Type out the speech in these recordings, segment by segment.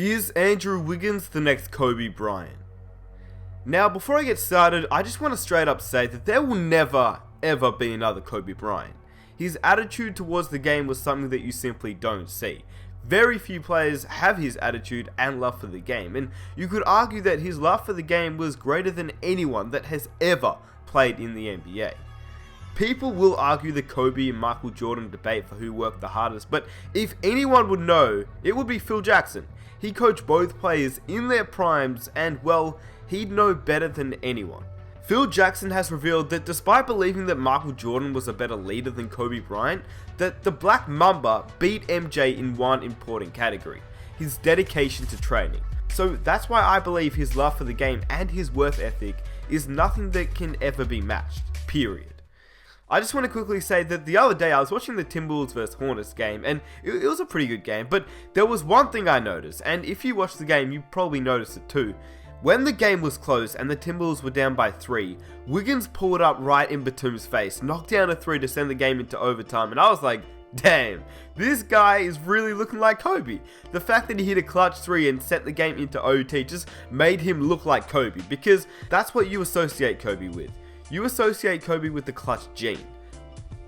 Is Andrew Wiggins the next Kobe Bryant? Now, before I get started, I just want to straight up say that there will never, ever be another Kobe Bryant. His attitude towards the game was something that you simply don't see. Very few players have his attitude and love for the game, and you could argue that his love for the game was greater than anyone that has ever played in the NBA. People will argue the Kobe and Michael Jordan debate for who worked the hardest, but if anyone would know, it would be Phil Jackson. He coached both players in their primes and, well, he'd know better than anyone. Phil Jackson has revealed that despite believing that Michael Jordan was a better leader than Kobe Bryant, that the Black Mamba beat MJ in one important category: his dedication to training. So that's why I believe his love for the game and his work ethic is nothing that can ever be matched, period. I just want to quickly say that the other day I was watching the Timberwolves vs Hornets game, and it was a pretty good game, but there was one thing I noticed, and if you watched the game you probably noticed it too. When the game was close and the Timberwolves were down by 3, Wiggins pulled up right in Batum's face, knocked down a 3 to send the game into overtime, and I was like, damn, this guy is really looking like Kobe. The fact that he hit a clutch 3 and sent the game into OT just made him look like Kobe, because that's what you associate Kobe with. You associate Kobe with the clutch gene.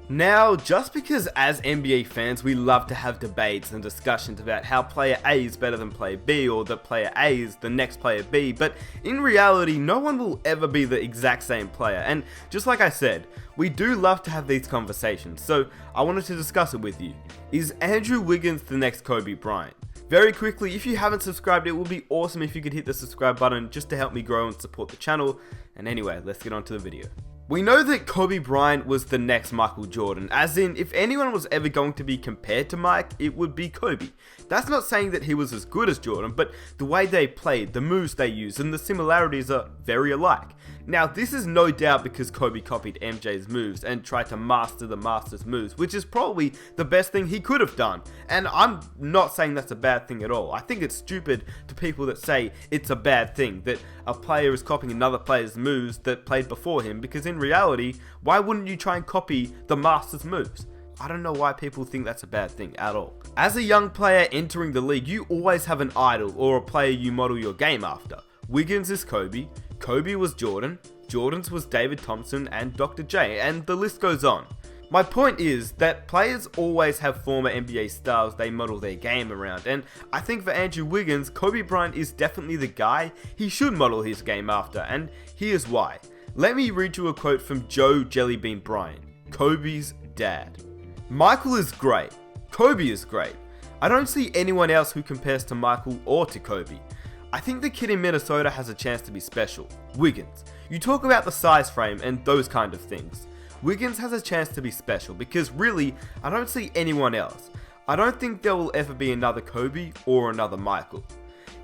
Now, just because as NBA fans we love to have debates and discussions about how player A is better than player B, or that player A is the next player B, but in reality no one will ever be the exact same player, and just like I said, we do love to have these conversations, so I wanted to discuss it with you. Is Andrew Wiggins the next Kobe Bryant? Very quickly, if you haven't subscribed, it would be awesome if you could hit the subscribe button just to help me grow and support the channel. And anyway, let's get on to the video. We know that Kobe Bryant was the next Michael Jordan, as in, if anyone was ever going to be compared to Mike, it would be Kobe. That's not saying that he was as good as Jordan, but the way they played, the moves they used, and the similarities are very alike. Now, this is no doubt because Kobe copied MJ's moves and tried to master the master's moves, which is probably the best thing he could have done. And I'm not saying that's a bad thing at all. I think it's stupid to people that say it's a bad thing, that a player is copying another player's moves that played before him, because in reality, why wouldn't you try and copy the master's moves? I don't know why people think that's a bad thing at all. As a young player entering the league, you always have an idol or a player you model your game after. Wiggins is Kobe, Kobe was Jordan, Jordan's was David Thompson and Dr. J, and the list goes on. My point is that players always have former NBA stars they model their game around, and I think for Andrew Wiggins, Kobe Bryant is definitely the guy he should model his game after, and here's why. Let me read you a quote from Joe Jellybean Bryant, Kobe's dad. Michael is great. Kobe is great. I don't see anyone else who compares to Michael or to Kobe. I think the kid in Minnesota has a chance to be special. Wiggins. You talk about the size frame and those kind of things. Wiggins has a chance to be special because really, I don't see anyone else. I don't think there will ever be another Kobe or another Michael.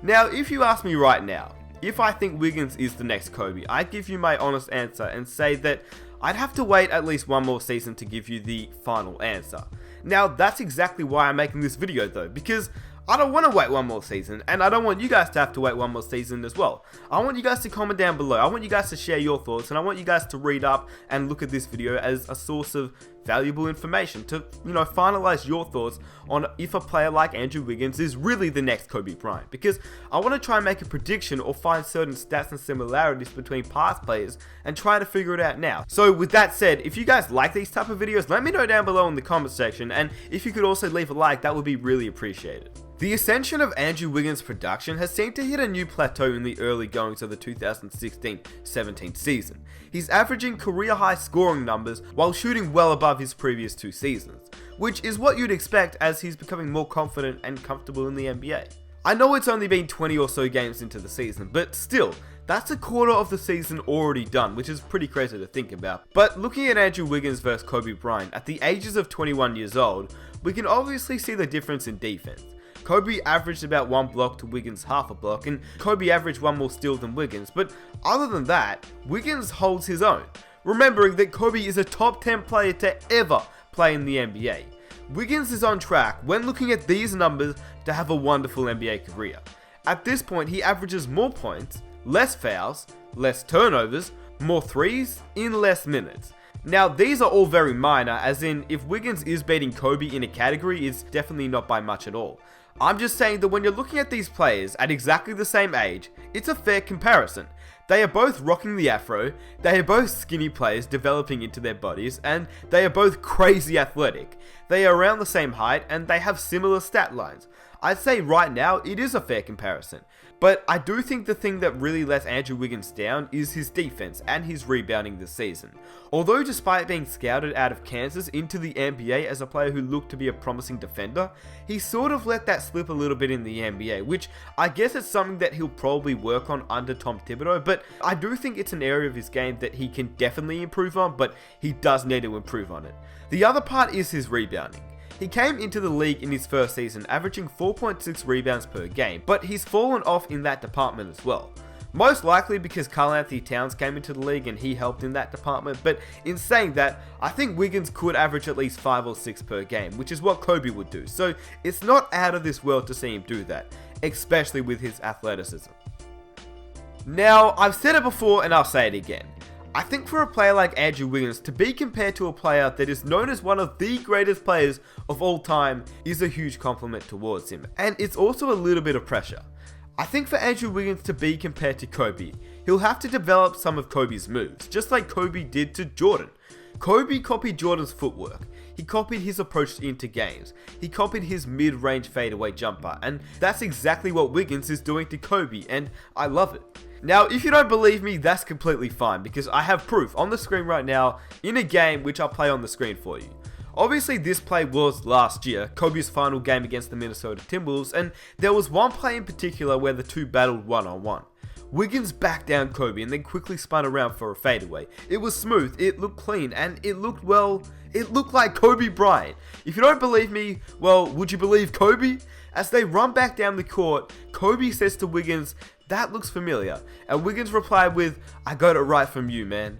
Now, if you ask me right now, if I think Wiggins is the next Kobe, I'd give you my honest answer and say that I'd have to wait at least one more season to give you the final answer. Now, that's exactly why I'm making this video though, because I don't want to wait one more season, and I don't want you guys to have to wait one more season as well. I want you guys to comment down below, I want you guys to share your thoughts, and I want you guys to read up and look at this video as a source of valuable information to, finalize your thoughts on if a player like Andrew Wiggins is really the next Kobe Bryant, because I want to try and make a prediction or find certain stats and similarities between past players and try to figure it out now. So with that said, if you guys like these type of videos, let me know down below in the comment section, and if you could also leave a like, that would be really appreciated. The ascension of Andrew Wiggins' production has seemed to hit a new plateau in the early goings of the 2016-17 season. He's averaging career-high scoring numbers while shooting well above his previous 2 seasons, which is what you'd expect as he's becoming more confident and comfortable in the NBA. I know it's only been 20 or so games into the season, but still, that's a quarter of the season already done, which is pretty crazy to think about. But looking at Andrew Wiggins versus Kobe Bryant at the ages of 21 years old, we can obviously see the difference in defense. Kobe averaged about 1 block to Wiggins' half a block, and Kobe averaged 1 more steal than Wiggins, but other than that, Wiggins holds his own, remembering that Kobe is a top 10 player to ever play in the NBA. Wiggins is on track, when looking at these numbers, to have a wonderful NBA career. At this point, he averages more points, less fouls, less turnovers, more threes, in less minutes. Now, these are all very minor, as in, if Wiggins is beating Kobe in a category, it's definitely not by much at all. I'm just saying that when you're looking at these players at exactly the same age, it's a fair comparison. They are both rocking the afro, they are both skinny players developing into their bodies, and they are both crazy athletic. They are around the same height and they have similar stat lines. I'd say right now it is a fair comparison. But I do think the thing that really lets Andrew Wiggins down is his defense and his rebounding this season. Although despite being scouted out of Kansas into the NBA as a player who looked to be a promising defender, he sort of let that slip a little bit in the NBA, which I guess is something that he'll probably work on under Tom Thibodeau, but I do think it's an area of his game that he can definitely improve on, but he does need to improve on it. The other part is his rebounding. He came into the league in his first season averaging 4.6 rebounds per game, but he's fallen off in that department as well. Most likely because Karl-Anthony Towns came into the league and he helped in that department, but in saying that, I think Wiggins could average at least 5 or 6 per game, which is what Kobe would do, so it's not out of this world to see him do that, especially with his athleticism. Now, I've said it before and I'll say it again. I think for a player like Andrew Wiggins to be compared to a player that is known as one of the greatest players of all time is a huge compliment towards him, and it's also a little bit of pressure. I think for Andrew Wiggins to be compared to Kobe, he'll have to develop some of Kobe's moves, just like Kobe did to Jordan. Kobe copied Jordan's footwork, he copied his approach into games, he copied his mid-range fadeaway jumper, and that's exactly what Wiggins is doing to Kobe, and I love it. Now, if you don't believe me, that's completely fine, because I have proof on the screen right now in a game which I'll play on the screen for you. Obviously, this play was last year, Kobe's final game against the Minnesota Timberwolves, and there was one play in particular where the two battled one-on-one. Wiggins backed down Kobe and then quickly spun around for a fadeaway. It was smooth, it looked clean, and it looked like Kobe Bryant. If you don't believe me, well, would you believe Kobe? As they run back down the court, Kobe says to Wiggins, "That looks familiar," and Wiggins replied with, "I got it right from you, man."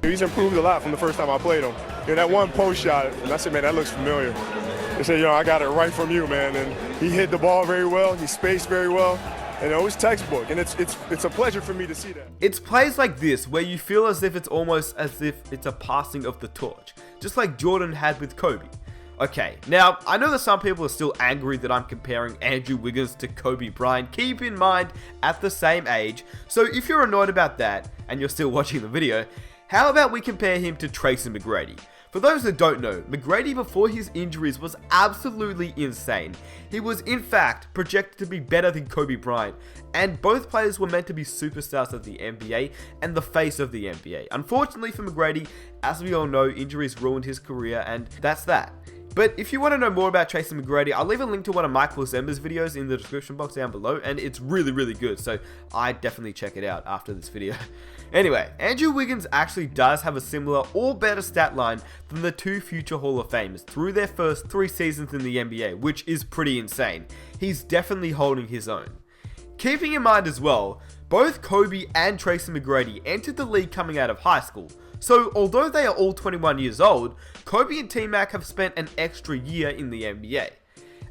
He's improved a lot from the first time I played him. That one post shot, and I said, man, that looks familiar. They said, I got it right from you, man. And he hit the ball very well, he spaced very well, and it was textbook, and it's a pleasure for me to see that. It's plays like this where you feel as if it's almost as if it's a passing of the torch, just like Jordan had with Kobe. Okay, now, I know that some people are still angry that I'm comparing Andrew Wiggins to Kobe Bryant. Keep in mind, at the same age. So if you're annoyed about that, and you're still watching the video, how about we compare him to Tracy McGrady? For those that don't know, McGrady before his injuries was absolutely insane. He was in fact projected to be better than Kobe Bryant, and both players were meant to be superstars of the NBA and the face of the NBA. Unfortunately for McGrady, as we all know, injuries ruined his career, and that's that. But if you want to know more about Tracy McGrady, I'll leave a link to one of Michael Zemba's videos in the description box down below, and it's really good, so I'd definitely check it out after this video. Anyway, Andrew Wiggins actually does have a similar or better stat line than the two future Hall of Famers through their first 3 seasons in the NBA, which is pretty insane. He's definitely holding his own. Keeping in mind as well, both Kobe and Tracy McGrady entered the league coming out of high school. So although they are all 21 years old, Kobe and T-Mac have spent an extra year in the NBA.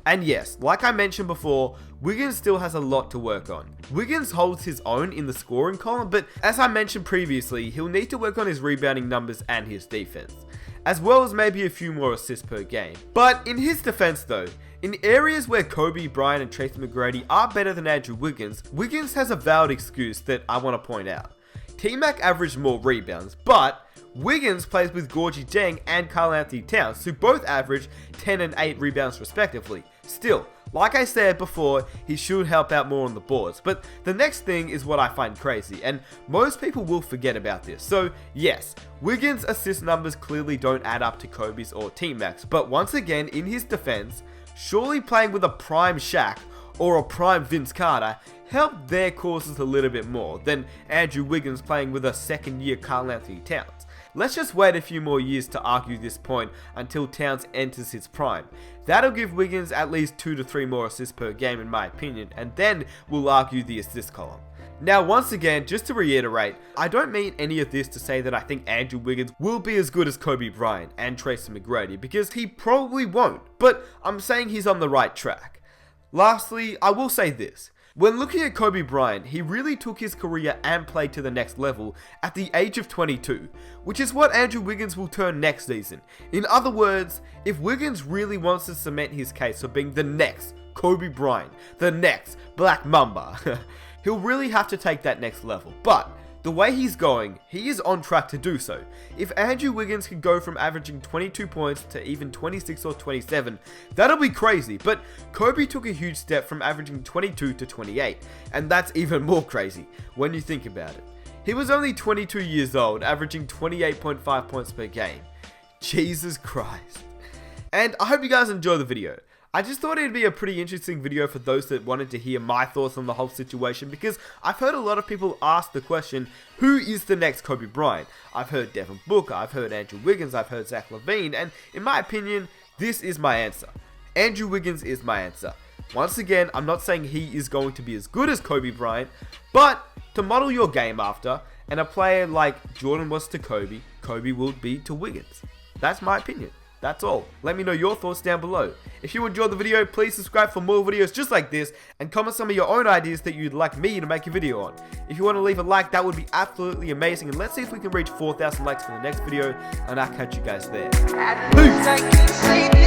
And yes, like I mentioned before, Wiggins still has a lot to work on. Wiggins holds his own in the scoring column, but as I mentioned previously, he'll need to work on his rebounding numbers and his defense, as well as maybe a few more assists per game. But in his defense though, in areas where Kobe, Bryant and Tracy McGrady are better than Andrew Wiggins, Wiggins has a valid excuse that I want to point out. T-Mac averaged more rebounds, but Wiggins plays with Gorgie Dieng and Karl-Anthony Towns, who both average 10 and 8 rebounds respectively. Still, like I said before, he should help out more on the boards. But the next thing is what I find crazy, and most people will forget about this. So yes, Wiggins' assist numbers clearly don't add up to Kobe's or T-Mac's, but once again, in his defense, surely playing with a prime Shaq or a prime Vince Carter helped their causes a little bit more than Andrew Wiggins playing with a second-year Karl-Anthony Towns. Let's just wait a few more years to argue this point until Towns enters his prime. That'll give Wiggins at least 2 to 3 more assists per game in my opinion, and then we'll argue the assist column. Now once again, just to reiterate, I don't mean any of this to say that I think Andrew Wiggins will be as good as Kobe Bryant and Tracy McGrady, because he probably won't, but I'm saying he's on the right track. Lastly, I will say this. When looking at Kobe Bryant, he really took his career and play to the next level at the age of 22, which is what Andrew Wiggins will turn next season. In other words, if Wiggins really wants to cement his case for being the next Kobe Bryant, the next Black Mamba. He'll really have to take that next level, but the way he's going, he is on track to do so. If Andrew Wiggins can go from averaging 22 points to even 26 or 27, that'll be crazy, but Kobe took a huge step from averaging 22 to 28, and that's even more crazy when you think about it. He was only 22 years old, averaging 28.5 points per game. Jesus Christ. And I hope you guys enjoy the video. I just thought it'd be a pretty interesting video for those that wanted to hear my thoughts on the whole situation, because I've heard a lot of people ask the question, who is the next Kobe Bryant? I've heard Devin Booker, I've heard Andrew Wiggins, I've heard Zach LaVine, and in my opinion, this is my answer. Andrew Wiggins is my answer. Once again, I'm not saying he is going to be as good as Kobe Bryant, but to model your game after, and a player like Jordan was to Kobe, Kobe will be to Wiggins. That's my opinion. That's all. Let me know your thoughts down below. If you enjoyed the video, please subscribe for more videos just like this, and comment some of your own ideas that you'd like me to make a video on. If you want to leave a like, that would be absolutely amazing, and let's see if we can reach 4,000 likes for the next video, and I'll catch you guys there. Peace!